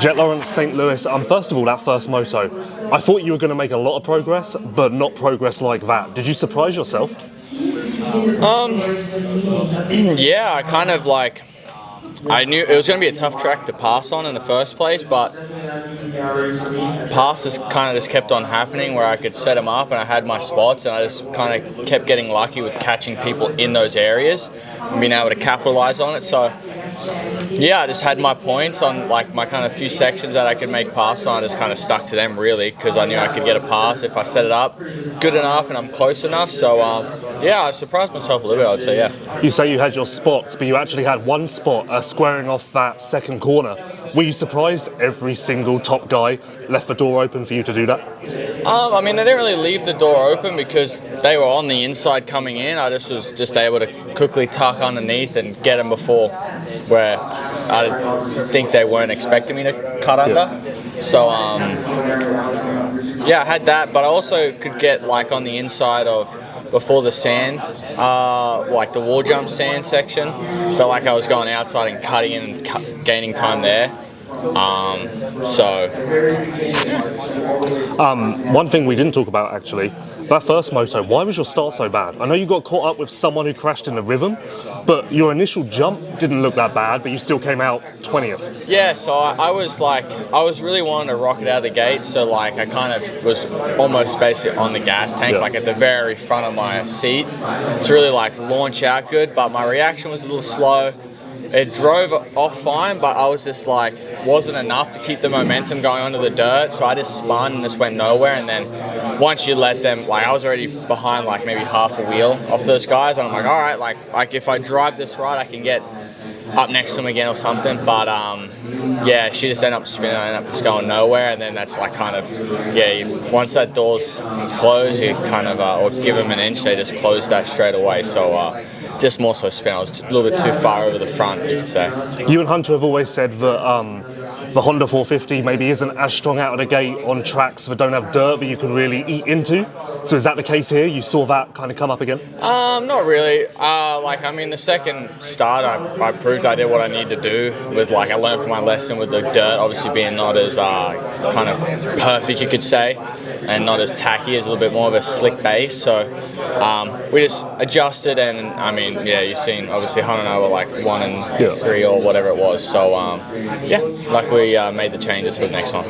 Jett Lawrence, St. Louis. First of all, that first moto, I thought you were going to make a lot of progress, but not progress like that. Did you surprise yourself? Yeah, I kind of like, I knew it was going to be a tough track to pass on in the first place, but passes kind of just kept on happening where I could set them up and I had my spots, and I just kind of kept getting lucky with catching people in those areas and being able to capitalize on it. So yeah, I just had my points on like my kind of few sections that I could make passes on. I just kind of stuck to them really because I knew I could get a pass if I set it up good enough and I'm close enough. So yeah, I surprised myself a little bit, I would say, yeah. You say you had your spots, but you actually had one spot squaring off that second corner. Were you surprised every single top guy left the door open for you to do that? I mean, they didn't really leave the door open because they were on the inside coming in. I just was able to quickly tuck underneath and get them before where I think they weren't expecting me to cut under. So yeah, I had that, but I also could get like on the inside of before the sand, like the wall jump sand section. Felt like I was going outside and cutting in and gaining time there. One thing we didn't talk about actually, that first moto, why was your start so bad? I know you got caught up with someone who crashed in the rhythm, but your initial jump didn't look that bad, but you still came out 20th. Yeah, so I was really wanting to rock it out of the gate, so like I kind of was almost basically on the gas tank, like at the very front of my seat to really like launch out good, but my reaction was a little slow. It drove off fine, but I was just like, wasn't enough to keep the momentum going onto the dirt, so I just spun and just went nowhere. And then once you let them, like I was already behind like maybe half a wheel off those guys, and I'm like, all right, like if I drive this right, I can get up next to them again or something. But yeah, she just ended up spinning, I ended up just going nowhere, and then that's like kind of, yeah, once that door's closed, you kind of, or give them an inch, they just close that straight away. So just more so spin. I was a little bit too far over the front, you could say. You and Hunter have always said that the Honda 450 maybe isn't as strong out of the gate on tracks that don't have dirt that you can really eat into. So is that the case here? You saw that kind of come up again? Not really. Like, I mean, the second start, I proved I did what I need to do with, like, I learned from my lesson with the dirt, obviously being not as kind of perfect, you could say, and not as tacky, as a little bit more of a slick base. So we just adjusted, and I mean, yeah, you've seen, obviously, Hunter and I were like 1 and 3 or whatever it was. So yeah, luckily we made the changes for the next one.